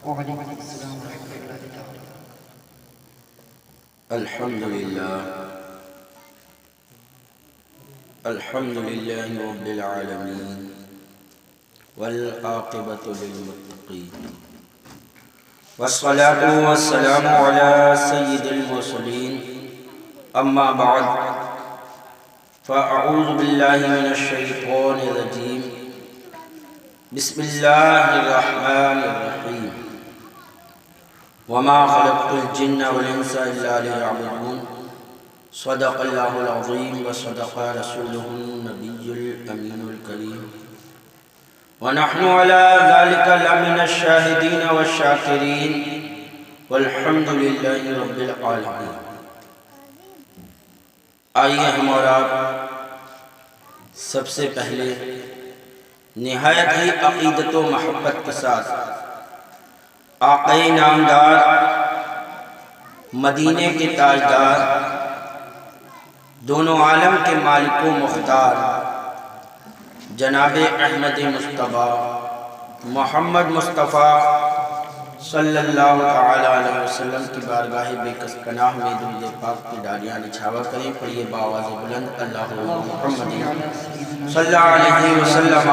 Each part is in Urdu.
وعلیکم السلام ورحمۃ اللہ تعالی۔ الحمد للہ رب العالمین والعاقبۃ للمتقین والصلاة والسلام علی سید المرسلین اما بعد فاعوذ باللہ من الشیطان الرجیم بسم اللہ الرحمن الرحیم وما خلقت الجن والانس الا ليعبدون صدق اللہ العظیم وصدق رسولہ النبی الامین الکریم ونحن على ذلك لمن الشاہدین والشاکرین والحمد للہ رب العالمین۔ آئیے ہم اور آپ سب سے پہلے نہایت ہی عقیدت و محبت کے ساتھ آقا نامدار، مدینے کے تاجدار، دونوں عالم کے مالک و مختار جناب احمد مصطفیٰ محمد مصطفیٰ صلی اللہ تعالی علیہ وسلم کی بارگاہ بے کس پناہ میں درود پاک کی ڈالیاں نچھاور کریں۔ پڑھیے بآواز بلند اللہم محمد صلی اللہ علیہ وسلم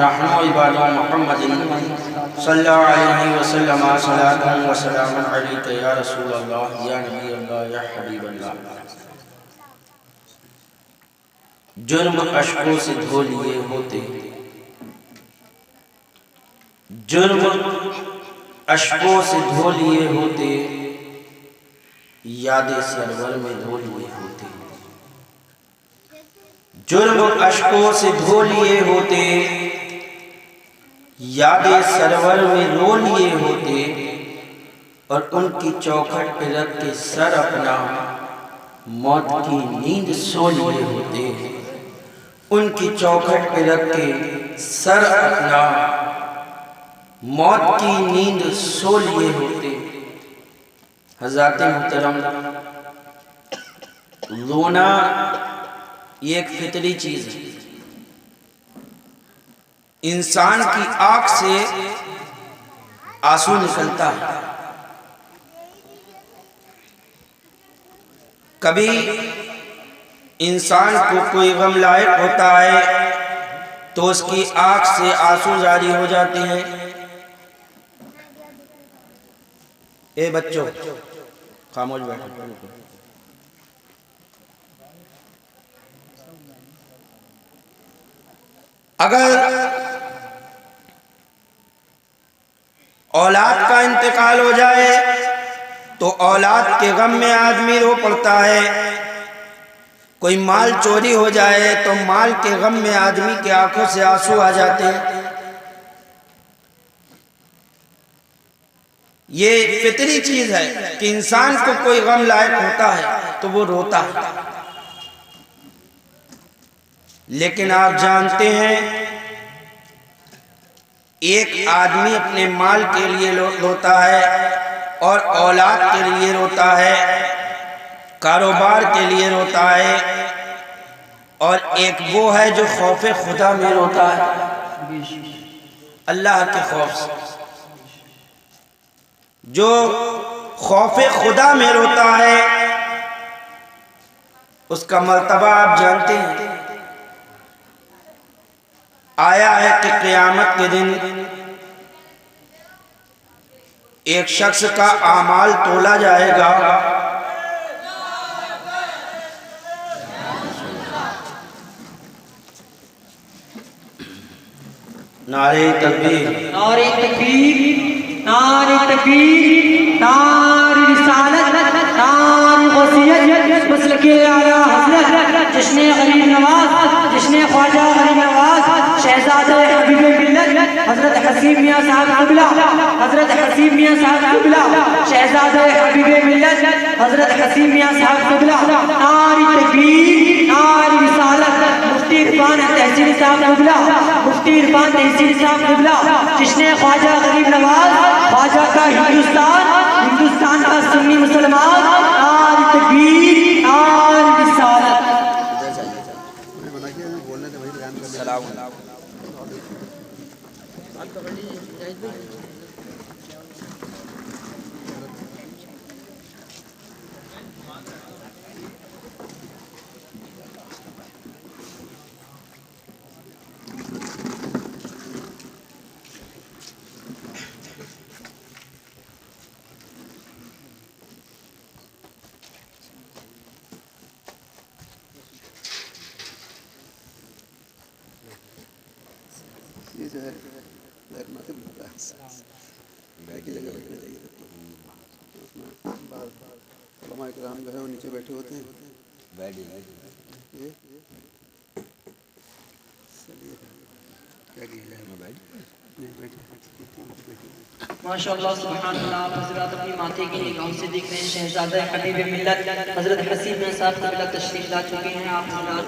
نحن عباد محمد صلی اللہ علیہ وسلم صلاۃ و سلام علیک یا رسول اللہ یا نبی اللہ یا حبیب اللہ۔ جرم اشکوں سے دھو لیے ہوتے، جرم اشکوں سے دھو لیے ہوتے، یاد سرور میں دھو لیے ہوتے۔ جرم اشکوں سے دھو لیے ہوتے، یاد سرور میں رو لیے ہوتے، اور ان کی چوکھٹ پہ رکھ کے سر اپنا موت کی نیند سو لیے ہوتے، ان کی چوکھٹ پہ رکھ کے سر اپنا موت کی نیند سو لیے ہوتے۔ حضرات محترم، رونا یہ ایک فطری چیز ہے۔ انسان کی آنکھ سے آنسو نکلتا ہے۔ کبھی انسان کو کوئی غم لاحق ہوتا ہے تو اس کی آنکھ سے آنسو جاری ہو جاتے ہیں۔ اے بچوں خاموش بیٹھو۔ اگر اولاد کا انتقال ہو جائے تو اولاد کے غم میں آدمی رو پڑتا ہے۔ کوئی مال چوری ہو جائے تو مال کے غم میں آدمی کی آنکھوں سے آنسو آ جاتے ہیں۔ یہ فطری چیز ہے کہ انسان کو کوئی غم لاحق ہوتا ہے تو وہ روتا ہے۔ لیکن آپ جانتے ہیں ایک آدمی اپنے مال کے لیے روتا ہے اور اولاد کے لیے روتا ہے، کاروبار کے لیے روتا ہے، اور ایک وہ ہے جو خوف خدا میں روتا ہے، اللہ کے خوف سے۔ جو خوف خدا میں روتا ہے اس کا مرتبہ آپ جانتے ہیں۔ آیا ہے کہ قیامت کے دن ایک شخص کا اعمال تولا جائے گا، نعرہ تکبیر، نعرہ تکبیر، نعرہ تکبیر، نعرہ رسالت، نعرہ غوثیت، مسلک اعلیٰ حضرت جشن غریب نواز، جشن خواجہ غریب نواز شہزادہ حبیب ملت حضرت حسین میاں صاحب قبلہ، حضرت حسین میاں صاحب قبلہ شہزادہ حبیب ملت حضرت حسین میاں صاحب قبلہ۔ نعرہ تکبیر، نعرہ رسالت، مفتی عرفان تحصیل صاحب قبلہ، مفتی عرفان تحصیل صاحب قبلہ جشن خواجہ غریب نواز، خواجہ کا ہندوستان، ہندوستان کا سنی مسلمان۔ نعرہ تکبیر، نعرہ رسالت۔ السلام علیکم۔ علماء کرام جو ہے وہ نیچے بیٹھے ہوتے ہیں. ماشاء اللہ سبحان اللہ. آپ حضرات اپنی ماتھے کی نگاہوں سے دیکھ رہے ہیں شہزادہ حبیب ملت حضرت حسین صاحب قبلہ تشریف لا چکے ہیں. آپ حضرات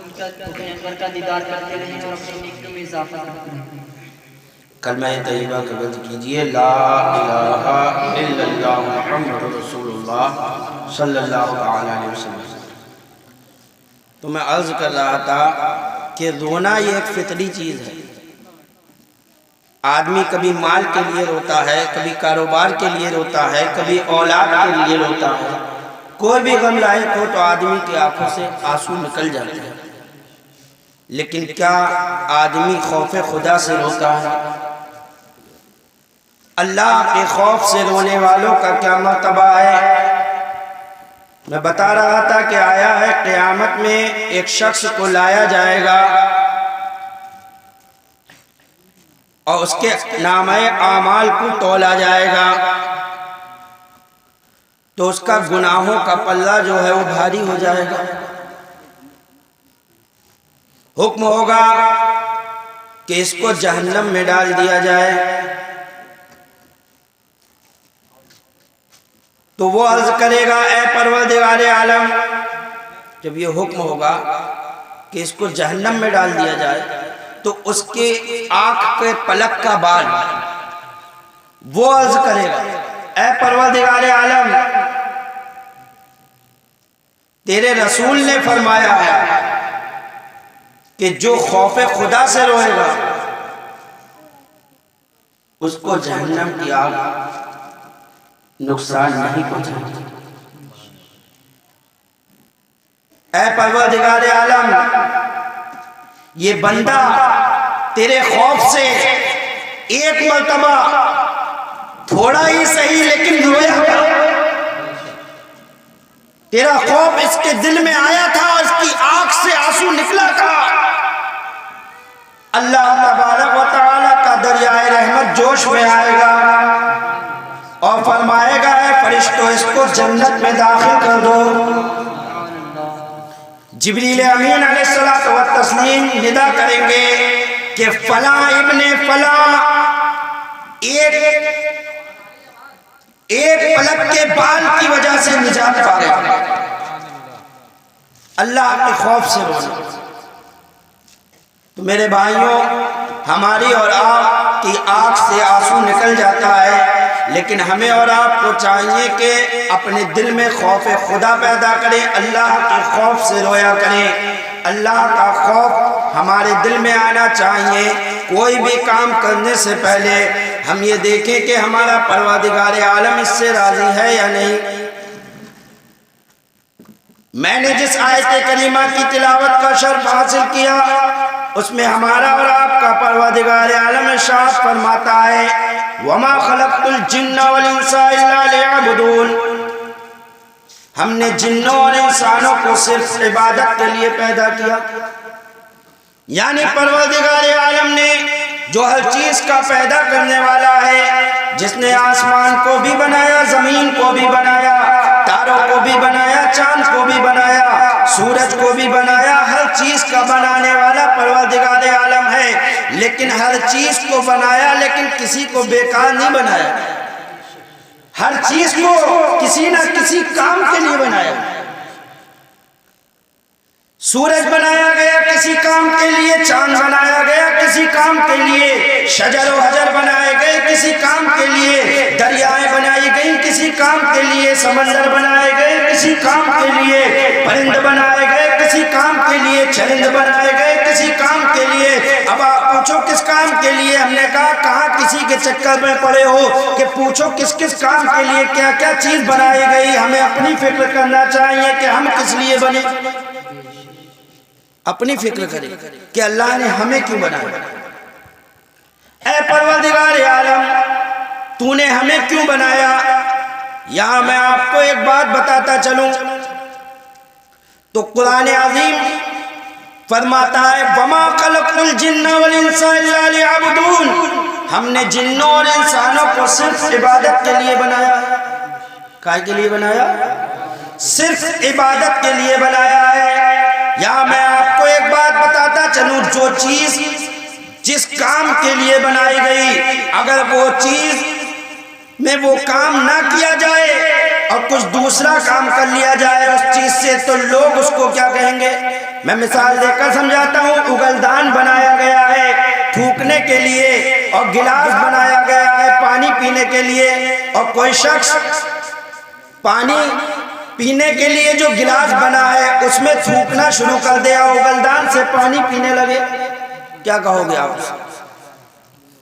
ان کا انور کا دیدار کرتے رہیں اور اپنی نیکیوں میں اضافہ کرتے رہیں. کلمہ طیبہ قبول کیجئے. لا الہ الا اللہ محمد رسول اللہ صلی اللہ علیہ وسلم. تو میں عرض کر رہا تھا کہ رونا یہ ایک فطری چیز ہے. آدمی کبھی مال کے لیے روتا ہے، کبھی کاروبار کے لیے روتا ہے، کبھی اولاد کے لیے روتا ہے. کوئی بھی غم لاحق ہو تو آدمی کی آنکھوں سے آنسو نکل جاتے ہیں. لیکن کیا آدمی خوف خدا سے روتا ہے؟ اللہ کے خوف سے رونے والوں کا کیا مرتبہ ہے؟ میں بتا رہا تھا کہ آیا ہے قیامت میں ایک شخص کو لایا جائے گا اور اس کے نامہ اعمال کو تولا جائے گا تو اس کا گناہوں کا پلہ جو ہے وہ بھاری ہو جائے گا. حکم ہوگا کہ اس کو جہنم میں ڈال دیا جائے. تو وہ عرض کرے گا اے پروردگار عالم، جب یہ حکم ہوگا کہ اس کو جہنم میں ڈال دیا جائے تو اس کے آنکھ کے پلک کا بال وہ عرض کرے گا اے پروردگار عالم، تیرے رسول نے فرمایا ہے کہ جو خوف خدا سے روئے گا اس کو جہنم کی آگ نقصان نہیں پہنچائے گی. اے پروردگار عالم، یہ بندہ تیرے خوف سے ایک مرتبہ تھوڑا ہی صحیح لیکن رویا گا. تیرا خوف اس کے دل میں آیا تھا، اس کی آنکھ سے آنسو نکلا تھا. اللہ تبارک و تعالی کا دریائے رحمت جوش میں آئے گا اور فرمائے گا اے فرشتوں اس کو جنت میں داخل کر دو. جبریل امین علیہ الصلوۃ والتسلیم ندا کریں گے کہ فلاں ابن فلاں ایک پلک کے بال کی وجہ سے نجات پا گیا. اللہ کے خوف سے رونا. تو میرے بھائیوں، ہماری اور آپ کی آنکھ سے آنسو نکل جاتا ہے، لیکن ہمیں اور آپ کو چاہیے کہ اپنے دل میں خوف خدا پیدا کریں، اللہ کے خوف سے رویا کریں. اللہ کا خوف ہمارے دل میں آنا چاہیے. کوئی بھی کام کرنے سے پہلے ہم یہ دیکھیں کہ ہمارا پروردگار عالم اس سے راضی ہے یا نہیں. میں نے جس آیت کریمہ کی تلاوت کا شرف حاصل کیا اس میں ہمارا اور آپ کا پروردگار عالم ارشاد فرماتا ہے وَمَا خَلَقْتُ الْجِنَّ وَالْإِنسَ إِلَّا لِيَعْبُدُونَ. ہم نے جنوں اور انسانوں کو صرف عبادت کے لیے پیدا کیا. یعنی پروردگار عالم نے جو ہر چیز کا پیدا کرنے والا ہے، جس نے آسمان کو بھی بنایا، زمین کو بھی بنایا، تاروں کو بھی بنایا، چاند کو بھی بنایا، سورج کو بھی بنایا، ہر چیز کا بنانے والا پروردگار عالم ہے. لیکن ہر چیز کو بنایا لیکن کسی کو بیکار نہیں بنایا. ہر چیز کو کسی نہ کسی کام کے لیے بنایا. سورج بنایا گیا کسی کام کے لیے، چاند بنایا گیا کسی کام کے لیے، شجر و حجر بنائے گئے کسی کام کے لیے، دریائیں بنائی گئی کسی کام کے لیے، سمندر بنائے گئے کسی کام کے لیے، پرند بنائے گئے کسی کام کے لیے، چرند بنائے گئے کسی کام کے لیے. اب آپ پوچھو کس کام کے لیے؟ ہم نے کہا کہاں کسی کے چکر میں پڑے ہو کہ پوچھو کس کس کام کے لیے کیا کیا چیز بنائی گئی. ہمیں اپنی فکر کرنا چاہیے کہ ہم کس لیے بنے. اپنی فکر کریں کہ اللہ نے ہمیں کیوں بنایا. اے پروردگار عالم، تو نے ہمیں کیوں بنایا؟ یہاں میں آپ کو ایک بات بتاتا چلوں تو قرآن عظیم فرماتا ہے وَمَا خَلَقْتُ الْجِنَّ وَالْإِنسَ إِلَّا لِيَعْبُدُونَ. ہم نے جنوں اور انسانوں کو صرف عبادت کے لیے بنایا ہے۔ کائے کے لیے بنایا؟ صرف عبادت کے لیے بنایا ہے۔ یا میں آپ کو ایک بات بتاتا چلوں، جو چیز جس کام کے لیے بنائی گئی، اگر وہ چیز میں وہ کام نہ کیا جائے اور کچھ دوسرا کام کر لیا جائے اس چیز سے، تو لوگ اس کو کیا کہیں گے؟ میں مثال دے کر سمجھاتا ہوں۔ اگلدان بنایا گیا ہے تھوکنے کے لیے، اور گلاس بنایا گیا ہے پانی پینے کے لیے، اور کوئی شخص پانی پینے کے لیے جو گلاس بنا ہے اس میں تھوکنا شروع کر دیا، اگلدان سے پانی پینے لگے، کیا کہو گے آپ؟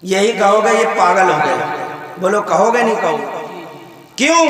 یہی کہو گے یہ پاگل ہو گئے۔ بولو کہو گے نہیں کہو گے؟ کیوں؟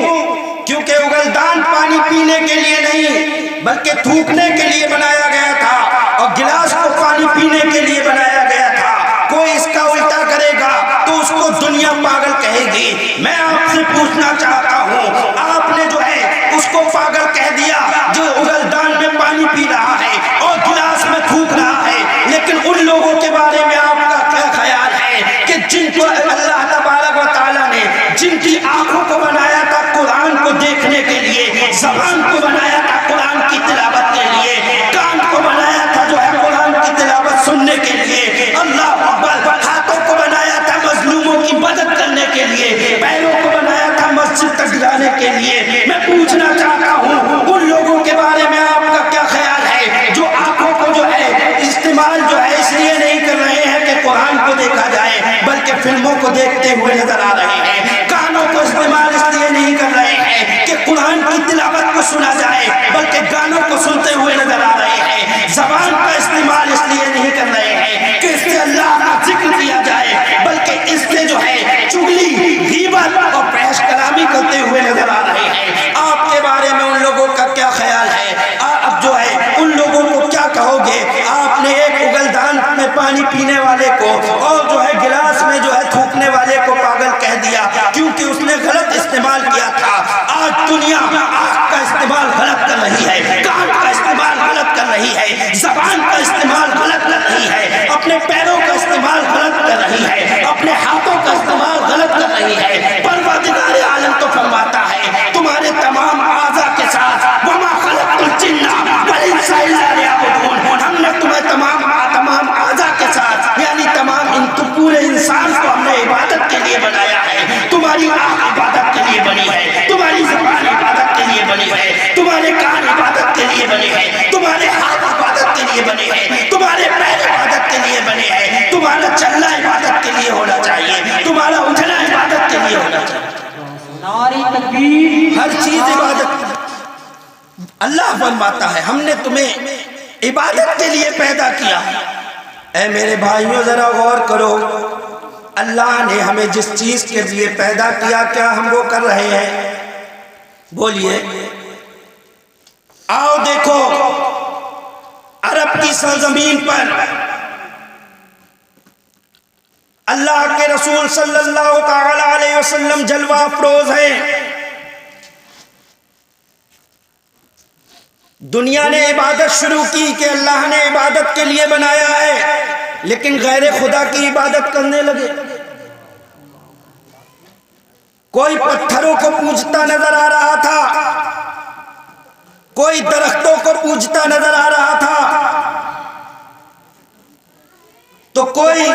کیونکہ اگلدان پانی پینے کے لیے نہیں بلکہ تھوکنے کے لیے بنایا گیا تھا، اور گلاس کو پانی پینے کے لیے بنایا گیا تھا۔ کوئی اس کا الٹا کرے گا تو اس کو دنیا پاگل کہے گی۔ میں آپ سے پوچھنا چاہتا ہوں، آپ نے جو ہے اس کو پاگل کہہ دیا جو اگلدان میں پانی پی رہا ہے اور گلاس میں تھوک رہا ہے، لیکن ان لوگوں کے بارے میں آپ کا کیا خیال ہے کہ جن کو اللہ تبارک و تعالیٰ نے جن کی آنکھوں کو بنایا تھا قرآن کو دیکھنے کے لیے، زبان کو بنایا تھا قرآن کی تلاوت کے لیے، کان کو بنایا تھا جو ہے قرآن کی تلاوت سننے کے لیے، اللہ اکبر، ہاتھوں کو بنایا تھا مظلوموں کی مدد کرنے کے لیے، پیروں کو بنایا تھا مسجد تک جانے کے لیے، میں پوچھنا چاہتا ہوں ان لوگوں کے بارے میں آپ کا کیا خیال ہے جو آنکھوں کو جو ہے استعمال جو ہے اس لیے نہیں کر رہے ہیں کہ قرآن کو دیکھا جائے بلکہ فلموں کو دیکھتے ہوئے نظر آ رہے ہیں، کانوں کو استعمال اس لیے نہیں کر رہے ہیں کہ قرآن کی تلاوت کو سنا جائے بلکہ گانوں کو سنتے ہوئے نظر آ رہے ہیں، زبان کا استعمال اس لیے نہیں کر رہے ہیں کہ اس سے اللہ کا ذکر کیا جائے بلکہ اس سے جو ہے چغلی، غیبت اور بحث کلامی کرتے ہوئے نظر آ رہے ہیں۔ آپ کے بارے میں ان لوگوں کا کیا خیال ہے؟ آپ جو ہے ان لوگوں کو کیا کہو گے؟ آپ نے ایک اگلدان میں پانی پینے والے کو اور جو ہے گلاس میں جو ہے تھوکنے والے کو پاگل کہہ دیا کیونکہ اس نے غلط استعمال کیا تھا۔ آج دنیا آنکھ کا استعمال غلط کر رہی ہے، کان کا استعمال غلط کر رہی ہے، زبان کا استعمال غلط کر رہی ہے، اپنے پیروں کا استعمال غلط کر رہی ہے، اپنے ہاتھوں کا استعمال غلط کر رہی ہے۔ پروردگار عالم تو فرماتا ہے تمہارے تمام اعضاء کے ساتھ وما خلقت الجن والانس الا لیعبدون، ہم نے تمہیں تمام اعضاء کے ساتھ یعنی تمام پورے انسان کو ہم نے عبادت کے لیے بنایا ہے۔ تمہاری آنکھ عبادت کے لیے بنی ہے، تمہاری زبان عبادت کے لیے بنی ہے، تمہارے کان عبادت کے لیے بنے ہیں، تمہارے ہاتھ عبادت کے لیے بنے ہیں، تمہارے پیر عبادت کے لیے بنے ہیں، تمہارا چلنا عبادت کے لیے ہونا چاہیے، تمہارا اٹھنا عبادت کے لیے ہونا چاہیے، نعرہ تکبیر، ہر چیز عبادت۔ اللہ فرماتا ہے ہم نے تمہیں عبادت کے لیے پیدا کیا۔ اے میرے بھائیوں ذرا غور کرو، اللہ نے ہمیں جس چیز کے لیے پیدا کیا کیا ہم وہ کر رہے ہیں؟ بولیے۔ آؤ دیکھو عرب کی سرزمین پر اللہ کے رسول صلی اللہ تعالی علیہ وسلم جلوہ افروز ہیں۔ دنیا نے عبادت شروع کی کہ اللہ نے عبادت کے لیے بنایا ہے، لیکن غیر خدا کی عبادت کرنے لگے۔ کوئی پتھروں کو پوجتا نظر آ رہا تھا، کوئی درختوں کو پوجتا نظر آ رہا تھا، تو کوئی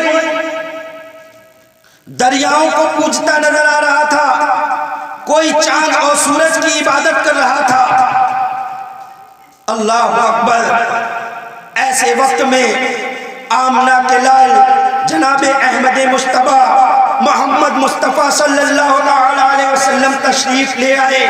دریاؤں کو پوجتا نظر آ رہا تھا، کوئی چاند اور سورج کی عبادت کر رہا تھا۔ اللہ اکبر۔ ایسے وقت میں آمنہ کے لال جناب احمد مصطفیٰ محمد مصطفیٰ صلی اللہ علیہ وسلم تشریف لے آئے۔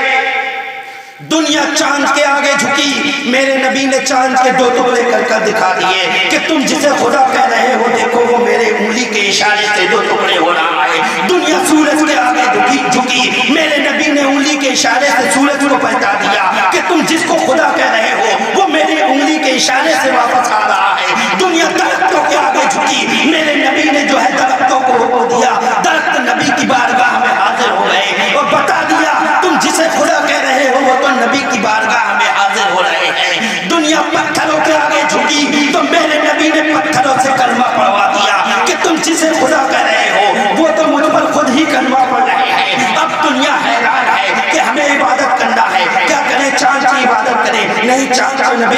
دنیا چاند کے آگے جھکی، میرے نبی نے چاند کے دو ٹکڑے کر کر دکھا دیے کہ تم جسے خدا کہہ رہے ہو دیکھو وہ میرے انگلی کے اشارے سے دو ٹکڑے ہو رہا ہے۔ دنیا سورج کے آگے جھکی، میرے نبی نے انگلی کے اشارے سے سورج کو بتا دیا کہ تم جس کو خدا کہہ رہے ہو وہ میری انگلی کے اشارے سے واپس آ رہا ہے۔ دنیا درختوں کے آگے جھکی، میرے نبی نے جو ہے درختوں کو حکم دیا، درخت نبی کی بارگاہ میں حاضر ہو گئے اور بتا دیا تم جسے خدا کہہ رہے ہو وہ تو نبی کی بارگاہ میں حاضر ہو رہے ہیں۔ دنیا پتھروں کے آگے جھکی تو میرے نبی نے پتھروں سے کلمہ پڑھوا دیا کہ تم جسے خدا کہہ رہے ہو وہ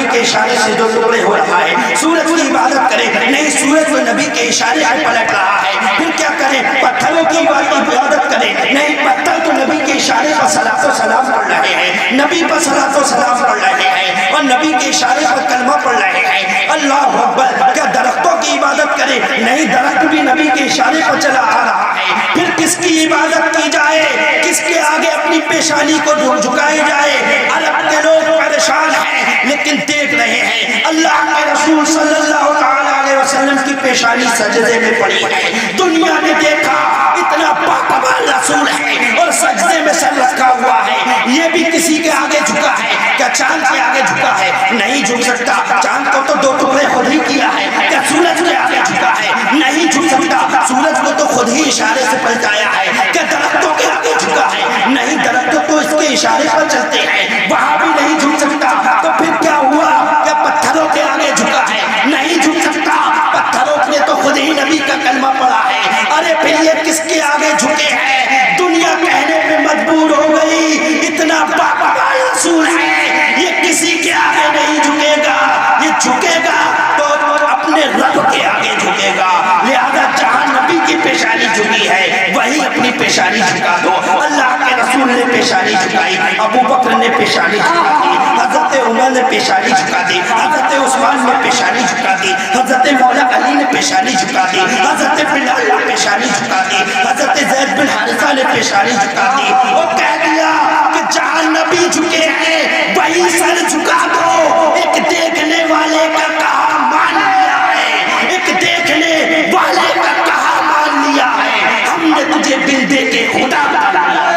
نبی کے اشارے سے جو ٹکڑے ہو رہا ہے. سورج کی عبادت کرے نہیں, سورج تو نبی کے اشارے سے پلٹ رہا ہے. پھر کیا کریں؟ پتھروں کی عبادت کرے نہیں, پتھر تو نبی کے اشارے پر صلاۃ و سلام پڑھ رہے ہیں, نبی پر صلاۃ و سلام پڑھ رہے ہیں, اور نبی کے اشارے پر کلمہ پڑھ رہے ہیں. اللہ اکبر. کیا درختوں کی عبادت کرے نہیں, درخت بھی نبی کے اشارے پر چلا آ رہا ہے. پھر کس کی عبادت کی جائے, کس کے آگے اپنی پیشانی کو جھکائی جائے؟ عرب کے لوگ پریشان ہیں لیکن دیکھ رہے ہیں اللہ کے رسول صلی اللہ علیہ وسلم کی پیشانی سجدے میں پڑی ہے. دنیا نے دیکھا اتنا باکمال رسول ہے اور سجدے میں سر رکھا ہوا ہے. یہ بھی کسی کے آگے جھکا ہے؟ کیا چاند کے آگے جھکا ہے؟ نہیں جھک سکتا. چاند کو تو 2 ٹکڑے خود ہی کیا ہے. کیا سورج کے آگے جھکا ہے؟ نہیں جھک سکتا. سورج کو تو خود ہی اشارے سے پلٹایا ہے. کیا درختوں کے آگے جھکا ہے؟ نہیں, درختوں تو اس کے اشارے پر چلتے ہیں, وہاں بھی نہیں جھک سکتا. تو پھر کیا ہوا؟ کیا پتھروں کے آگے جھکا ہے؟ نہیں جھک سکتا. پتھروں نے تو خود ہی نبی کا کلمہ پڑھا ہے. ارے پھر یہ کس کے آگے جھکے ہیں؟ دنیا کہنے پہ مجبور ہو گئی اتنا باکمال رسول ہے, یہ کسی کے آگے نہیں جھکے گا. یہ جھکے گا تو اپنے رب کے آگے جھکے گا. لہذا جہاں نبی کی پیشانی جھکی ہے وہی اپنی پیشانی جھکا دو. اللہ کے رسول نے پیشانی جھکائی, ابو بکر نے پیشانی جھکا دی, حضرت عمر نے پیشانی جھکا دی, حضرت عثمان نے پیشانی جھکا دی, حضرت مولا علی نے پیشانی جھکا دی, حضرت بلال نے پیشانی جھکا دی, حضرت زید بن حارثہ نے پیشانی جھکا دی. وہ کہہ دیا کہ جہاں نبی جھکے ہیں وہی سر جھکا دو. ایک دیکھنے والے کا کہا مان لیا ہے, ایک دیکھنے والے کا کہا مان لیا ہے. ہم نے تجھے دل دے کے خدا بنا لیا.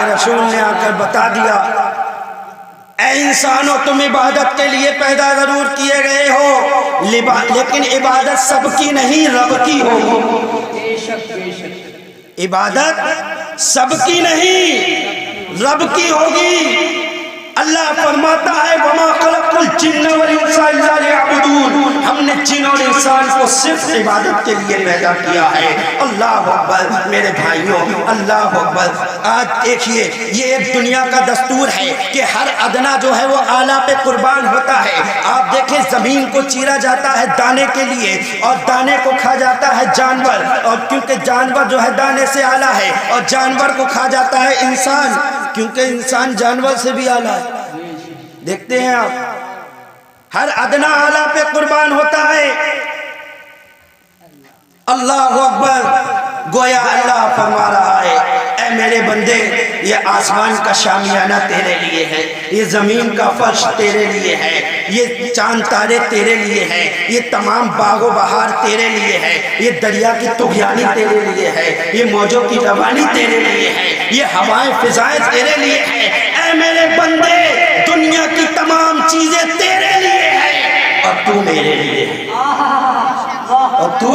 رسول نے آ کر بتا دیا, اے انسانوں تم عبادت کے لیے پیدا ضرور کیے گئے ہو, لیکن عبادت سب کی نہیں رب کی ہوگی. عبادت سب کی نہیں رب کی ہوگی. اللہ فرماتا ہے وَمَا خَلَقْتُ الْجِنَّ وَالْإِنسَ إِلَّا لِيَعْبُدُونَ. ہم نے جن اور انسان کو صرف عبادت کے لیے پیدا کیا ہے. اللہ اکبر میرے بھائیوں, اللہ اکبر. آج دیکھیے یہ ایک دنیا کا دستور ہے کہ ہر ادنا جو ہے وہ اعلیٰ پہ قربان ہوتا ہے. آپ دیکھیں زمین کو چیرا جاتا ہے دانے کے لیے اور دانے کو کھا جاتا ہے جانور, اور کیونکہ جانور جو ہے دانے سے اعلیٰ ہے, اور جانور کو کھا جاتا ہے انسان کیونکہ انسان جانور سے بھی اعلیٰ ہے. دیکھتے ہیں آپ ہر ادنا اعلیٰ پہ قربان ہوتا ہے. اللہ اکبر. گویا اللہ فرما رہا ہے اے میرے بندے یہ آسمان کا شامیانہ تیرے لیے ہے, یہ زمین کا فرش تیرے لیے ہے, یہ چاند تارے تیرے لیے ہے, یہ تمام باغ و بہار تیرے لیے ہے, یہ دریا کی طغیانی تیرے لیے ہے, یہ موجوں کی روانی تیرے لیے ہے, یہ ہوائیں فضائیں تیرے لیے ہے. اے میرے بندے دنیا کی تمام چیزیں تیرے لیے ہے اور تو میرے لیے ہے, اور تو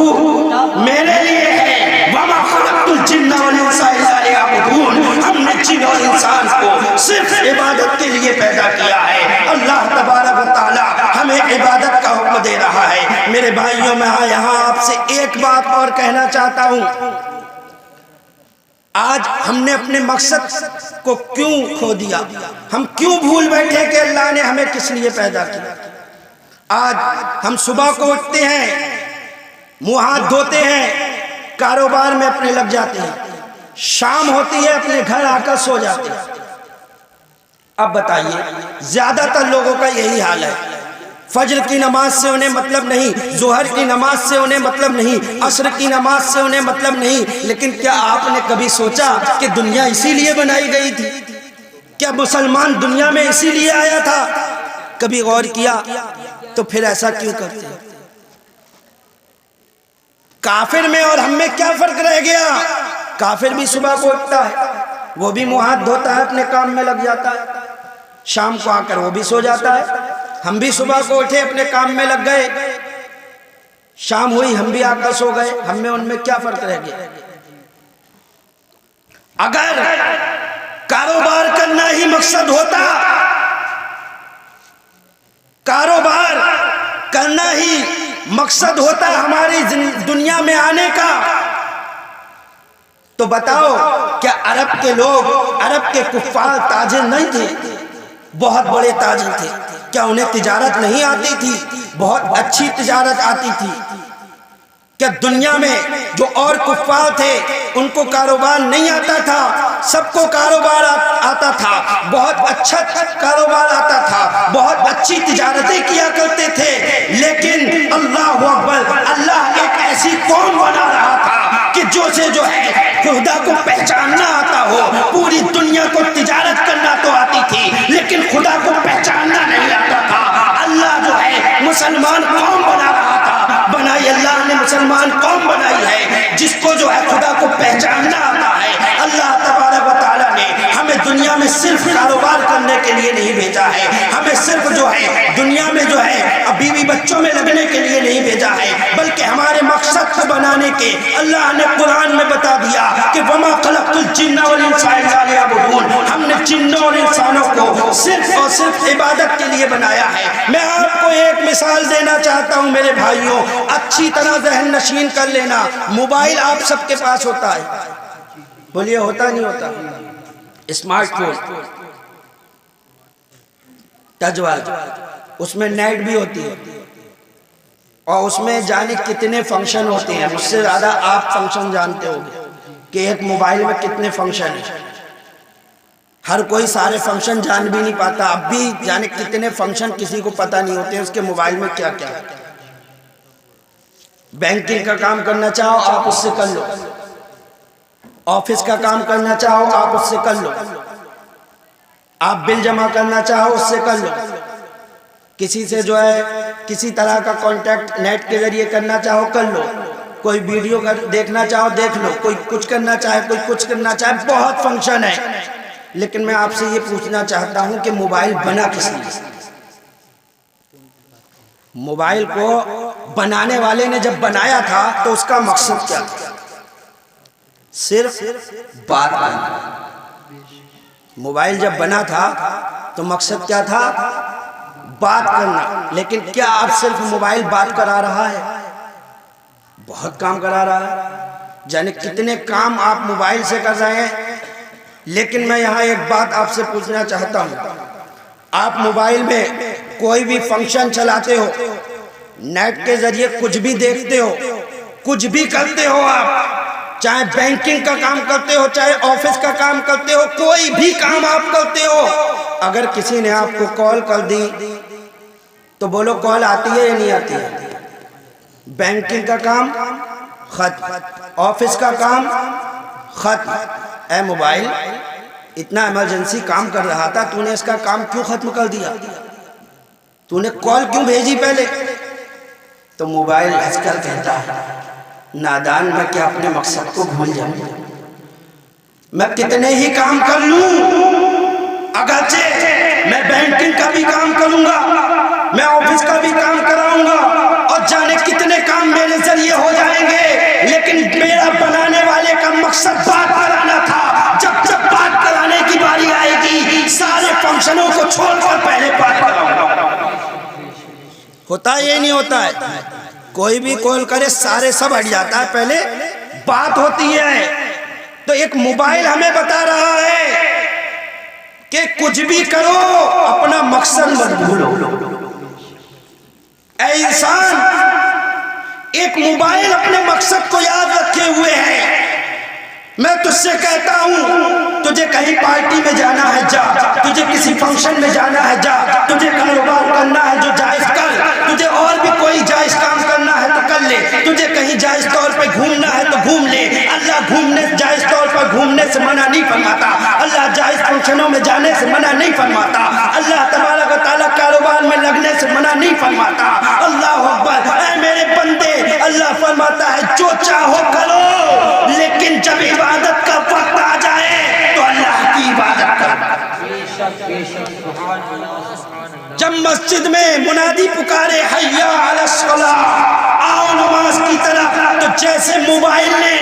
میرے لیے ہے. وَمَا خَلَقْتُ الْجِنَّ وَالْإِنسَ إِلَّا لِيَعْبُدُونَ. ہم نے جن اور انسان کو صرف عبادت کے لیے پیدا کیا ہے. اللہ تبارک و تعالی ہمیں عبادت کا حکم دے رہا ہے. میرے بھائیوں میں یہاں آپ سے ایک بات اور کہنا چاہتا ہوں. آج ہم نے اپنے مقصد کو کیوں کھو دیا, ہم کیوں بھول بیٹھے کہ اللہ نے ہمیں کس لیے پیدا کیا. آج ہم صبح کو اٹھتے ہیں, منہ ہاتھ دھوتے ہیں, کاروبار میں اپنے لگ جاتے ہیں, شام ہوتی ہے اپنے گھر آ کر سو جاتے ہیں. اب بتائیے زیادہ تر لوگوں کا یہی حال ہے. فجر کی نماز سے انہیں مطلب نہیں, ظہر کی نماز سے انہیں مطلب نہیں, عصر کی نماز سے انہیں مطلب نہیں. لیکن کیا آپ نے کبھی سوچا کہ دنیا اسی لیے بنائی گئی تھی؟ کیا مسلمان دنیا میں اسی لیے آیا تھا؟ کبھی غور کیا؟ تو پھر ایسا کیوں کرتے ہیں؟ کافر میں اور ہم میں کیا فرق رہ گیا؟ کافر بھی صبح کو اٹھتا ہے, وہ بھی منہ ہاتھ دھوتا ہے, اپنے کام میں لگ جاتا ہے, شام کو آ کر وہ بھی سو جاتا ہے. ہم بھی صبح کو اٹھے اپنے کام میں لگ گئے, شام ہوئی ہم بھی آکس ہو گئے، ہم میں ان میں کیا فرق رہ گیا؟ اگر کاروبار کرنا ہی مقصد ہوتا، کاروبار کرنا ہی مقصد ہوتا ہماری دنیا میں آنے کا، تو بتاؤ کیا عرب کے لوگ، عرب کے کفار تاجر نہیں تھے؟ بہت بڑے تاجر تھے، کیا انہیں تجارت نہیں آتی تھی؟ بہت اچھی تجارت آتی تھی۔ کیا دنیا میں جو اور کفار تھے ان کو کاروبار نہیں آتا تھا؟ سب کو کاروبار آتا تھا، بہت اچھا کاروبار آتا تھا، بہت اچھی تجارتیں کیا کرتے تھے۔ لیکن اللہ اکبر، اللہ ایک ایسی قوم بنا رہا تھا کہ جو ہے خدا کو پہچاننا آتا ہو۔ پوری دنیا کو تجارت کرنا تو آتی تھی لیکن خدا کو پہچاننا نہیں آتا تھا۔ اللہ جو ہے مسلمان قوم بنا رہا تھا، بنائی اللہ نے مسلمان قوم بنائی ہے جس کو جو ہے خدا کو پہچاننا آتا ہے۔ اللہ تبارک و تعالیٰ نے ہمیں دنیا میں صرف کاروبار کرنے کے لیے نہیں بھیجا ہے، ہمیں صرف جو ہے دنیا میں جو ہے بیوی بچوں میں لگنے کے لیے نہیں بھیجا ہے، بلکہ ہمارے مقصد کو بنانے کے اللہ نے قرآن میں بتا دیا کہ وَمَا خَلَقْتُ الْجِنَّ وَالْإِنسَ إِلَّا لِيَعْبُدُونَ، ہم نے جنوں اور انسانوں کو صرف اور صرف عبادت کے لیے بنایا ہے۔ میں آپ کو ایک مثال دینا چاہتا ہوں میرے بھائیوں، اچھی طرح ذہن نشین کر لینا۔ موبائل آپ سب کے پاس ہوتا ہے، بولیے ہوتا نہیں ہوتا؟ اسمارٹ فون ٹچ والا، اس میں نیٹ بھی ہوتی ہے اور اس میں جانے کتنے فنکشن ہوتے ہیں، مجھ سے زیادہ آپ فنکشن جانتے ہو گے کہ ایک موبائل میں کتنے فنکشن ہیں۔ ہر کوئی سارے فنکشن جان بھی نہیں پاتا، اب بھی جانے کتنے فنکشن کسی کو پتہ نہیں ہوتے ہیں اس کے موبائل میں کیا کیا ہے۔ بینکنگ کا کام کرنا چاہو آپ اس سے کر لو، آفس کا کام کرنا چاہو آپ اس سے کر لو، آپ بل جمع کرنا چاہو اس سے کر لو، کسی سے جو ہے کسی طرح کا کانٹیکٹ نیٹ کے ذریعے کرنا چاہو کر لو، کوئی ویڈیو دیکھنا چاہو دیکھ لو، کوئی کچھ کرنا چاہے کوئی کچھ کرنا چاہے، بہت فنکشن ہے۔ لیکن میں آپ سے یہ پوچھنا چاہتا ہوں کہ موبائل بنا کس لیے؟ موبائل کو بنانے والے نے جب بنایا تھا تو اس کا مقصد کیا تھا؟ صرف بات کرنا۔ موبائل جب بنا تھا تو مقصد کیا تھا؟ بات کرنا۔ لیکن کیا اب صرف موبائل بات کرا رہا ہے؟ بہت کام کرا رہا ہے، یعنی کتنے کام آپ موبائل سے کر رہے ہیں۔ لیکن میں یہاں ایک بات آپ سے پوچھنا چاہتا ہوں، آپ موبائل میں کوئی بھی فنکشن چلاتے ہو، نیٹ کے ذریعے کچھ بھی دیکھتے ہو، کچھ بھی کرتے ہو، آپ چاہے بینکنگ کا کام کرتے ہو، چاہے آفس کا کام کرتے ہو، کوئی بھی کام آپ کرتے ہو، اگر کسی نے آپ کو کال کر دی تو بولو کال آتی ہے یا نہیں آتی ہے؟ بینکنگ کا کام ختم، آفس کا کام ختم۔ اے موبائل، اتنا ایمرجنسی کام کر رہا تھا، تو نے اس کا کام کیوں ختم کر دیا؟ تو نے کال کیوں بھیجی پہلے؟ تو موبائل ہنس کر کہتا ہے نادان، میں کیا اپنے مقصد کو بھول جاؤں؟ میں کتنے ہی کام کر لوں، اگرچہ میں بینکنگ کا بھی کام کروں گا، میں آفس کا بھی کام کراؤں گا، اور جانے کتنے کام میرے ذریعے ہو جائیں گے، لیکن میرا بنانے والے کا مقصد بات کرانا تھا۔ جب بات کرانے کی باری آئے گی، سارے فنکشنوں کو چھوڑ کر پہلے بات کراؤں گا۔ ہوتا یہ نہیں ہوتا ہے؟ کوئی بھی کال کرے سارے سب ہٹ جاتا ہے، پہلے بات ہوتی ہے۔ تو ایک موبائل ہمیں بتا رہا ہے کہ کچھ بھی کرو اپنا مقصد مت بھولو۔ اے انسان، ایک موبائل اپنے مقصد کو یاد رکھے ہوئے ہے۔ میں تجھ سے کہتا ہوں، تجھے کہیں پارٹی میں جانا ہے جا، تجھے کسی فنکشن میں جانا ہے جا، تجھے کاروبار کرنا ہے جو جائز کر، تجھے اور بھی کوئی جائز کام کرنا ہے تو کر لے، تجھے کہیں جائز طور پہ گھومنا ہے تو گھوم لے۔ اللہ گھومنے جائز طور پر گھومنے سے منع نہیں فرماتا، اللہ جائز فنکشنوں میں جانے سے منع نہیں فرماتا، اللہ تبارک و تعالیٰ کاروبار میں لگنے سے منع نہیں فرماتا۔ اللہ اکبر۔ اے میرے بندے، اللہ فرماتا ہے جو چاہو کرو، لیکن جب عبادت کا وقت آ جائے تو اللہ کی عبادت کرو۔ جب مسجد میں منادی پکارے حی علی الصلاۃ، آؤ نماز جیسے موبائل نے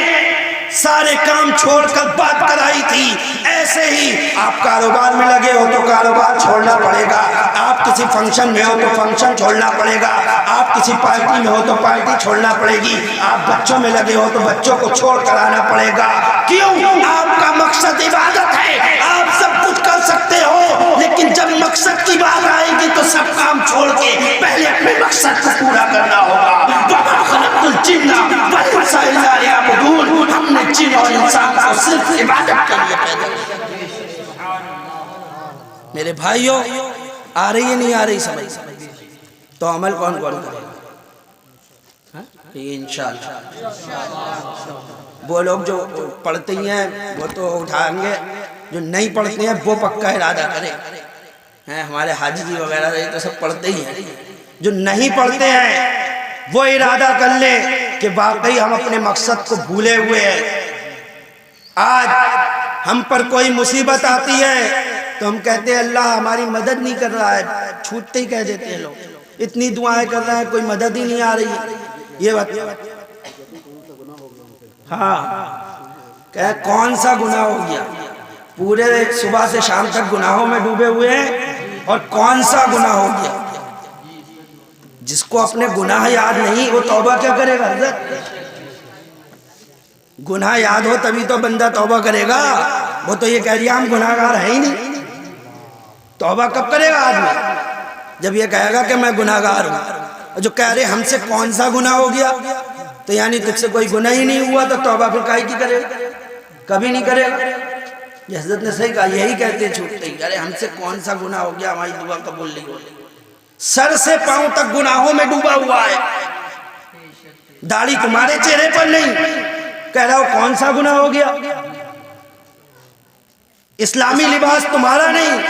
سارے کام چھوڑ کر بات کرائی تھی، ایسے ہی آپ کاروبار میں لگے ہو تو کاروبار چھوڑنا پڑے گا، آپ کسی فنکشن میں ہو تو فنکشن چھوڑنا پڑے گا، آپ کسی پارٹی میں ہو تو پارٹی چھوڑنا پڑے گی، آپ بچوں میں لگے ہو تو بچوں کو چھوڑ کر آنا پڑے گا۔ کیوں؟ آپ کا مقصد عبادت ہے، آپ سب کچھ کر سکتے ہو، لیکن جب مقصد کی بات آئے گی تو سب کام چھوڑ کے پہلے اپنے مقصد کو پورا کرنا ہوگا۔ وَمَا خَلَقْتُ الْجِنَّ وَالْإِنسَ إِلَّا لِيَعْبُدُونِ، ہم نے جن اور انسان کو صرف عبادت کے لیے پیدا کیا۔ میرے بھائیوں، آ رہی ہے نہیں آ رہی سمجھ؟ تو عمل کون کون کرے گا؟ یہ انشاءاللہ وہ لوگ جو پڑھتے ہیں وہ تو اٹھائیں گے، جو نہیں پڑھتے ہیں وہ پکا ارادہ کریں۔ ہمارے حاجی جی وغیرہ یہ تو سب پڑھتے ہی ہیں، جو نہیں پڑھتے ہیں وہ ارادہ کر لیں کہ واقعی ہم اپنے مقصد کو بھولے ہوئے ہیں۔ آج ہم پر کوئی مصیبت آتی ہے تو ہم کہتے ہیں اللہ ہماری مدد نہیں کر رہا ہے، چھوٹتے ہی کہہ دیتے ہیں لوگ، اتنی دعائیں کر رہے ہیں کوئی مدد ہی نہیں آ رہی۔ یہ بات ہاں کہ کون سا گناہ ہو گیا؟ پورے صبح سے شام تک گناہوں میں ڈوبے ہوئے ہیں، اور کون سا گناہ ہو گیا؟ جس کو اپنے گناہ یاد نہیں وہ توبہ کیا کرے گا؟ حضرت گناہ یاد ہو تبھی تو بندہ توبہ کرے گا، وہ تو یہ کہہ رہی ہے ہم گناہ گار ہیں ہی نہیں۔ توبہ کب کرے گا آدمی؟ جب یہ کہے گا کہ میں گناہ گار ہوں۔ جو کہہ رہے ہم سے کون سا گناہ ہو گیا، تو یعنی تجھ سے کوئی گناہ ہی نہیں ہوا تو توبہ پھر کائی کی کرے گا؟ کبھی نہیں کرے گا۔ یہ حضرت نے صحیح کہا، یہی کہتے ہیں چھوٹتے ہی، ارے ہم سے کون سا گناہ ہو گیا ہماری دعا قبول نہیں ہوئی۔ سر سے پاؤں تک گناہوں میں ڈوبا ہوا ہے، داڑھی تمہارے چہرے پر نہیں، کہہ رہا ہو کون سا گناہ ہو گیا؟ اسلامی لباس تمہارا نہیں،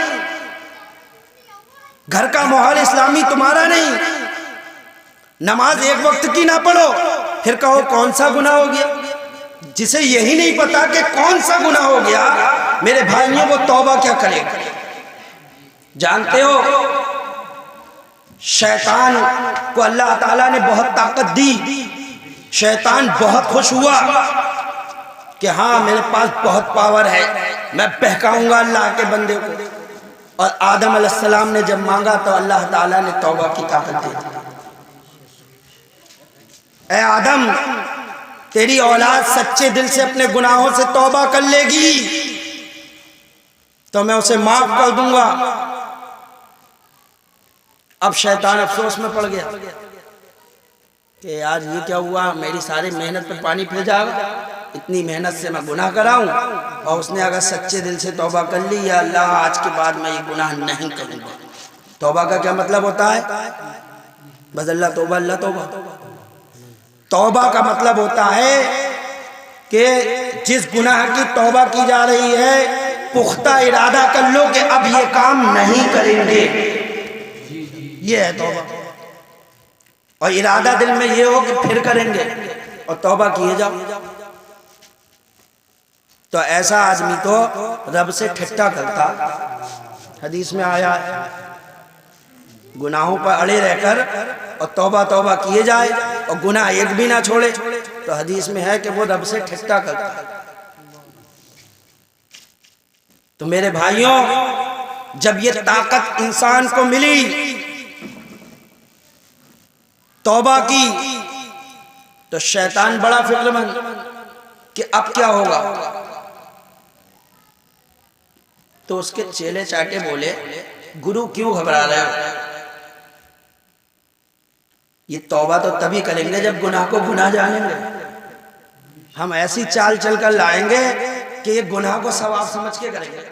گھر کا ماحول اسلامی تمہارا نہیں، نماز ایک وقت کی نہ پڑھو، پھر کہو کون سا گناہ ہو گیا؟ جسے یہی نہیں پتا کہ کون سا گناہ ہو گیا، میرے بھائیوں وہ توبہ کیا کرے گا؟ جانتے ہو شیطان کو اللہ تعالیٰ نے بہت طاقت دی، شیطان بہت خوش ہوا کہ ہاں میرے پاس بہت پاور ہے، میں بہکاؤں گا اللہ کے بندے کو۔ اور آدم علیہ السلام نے جب مانگا تو اللہ تعالیٰ نے توبہ کی طاقت دی۔ اے آدم، تیری اولاد سچے دل سے اپنے گناہوں سے توبہ کر لے گی تو میں اسے معاف کر دوں گا۔ اب شیطان افسوس میں پڑ گیا کہ یار یہ کیا ہوا، میری ساری محنت پر پانی پھر جائے گا، اتنی محنت سے میں گناہ کراؤں، اور اس نے اگر سچے دل سے توبہ کر لی، یا اللہ آج کے بعد میں یہ گناہ نہیں کروں گا۔ توبہ کا کیا مطلب ہوتا ہے؟ بس اللہ توبہ اللہ توبہ۔ توبہ کا مطلب ہوتا ہے کہ جس گناہ کی توبہ کی جا رہی ہے پختہ ارادہ کر لو کہ اب یہ کام نہیں کریں گے، یہ ہے توبہ۔ اور ارادہ دل میں یہ ہو کہ پھر کریں گے، اور توبہ کیے جاؤ۔ تو ایسا آدمی تو رب سے ٹھٹا کرتا۔ حدیث میں آیا ہے گناہوں پر اڑے رہ کر اور توبہ توبہ کیے جائے اور گناہ ایک بھی نہ چھوڑے، تو حدیث میں ہے کہ وہ رب سے ٹھٹا کرتا۔ تو میرے بھائیوں، جب یہ طاقت انسان کو ملی توبہ کی، تو شیطان بڑا فکر مند کہ اب کیا ہوگا۔ تو اس کے چیلے چاٹے بولے گرو کیوں گھبرا رہے ہو، یہ توبہ تو تبھی کریں گے جب گناہ کو گناہ جانیں گے، ہم ایسی چال چل کر لائیں گے کہ یہ گناہ کو ثواب سمجھ کے کریں گے۔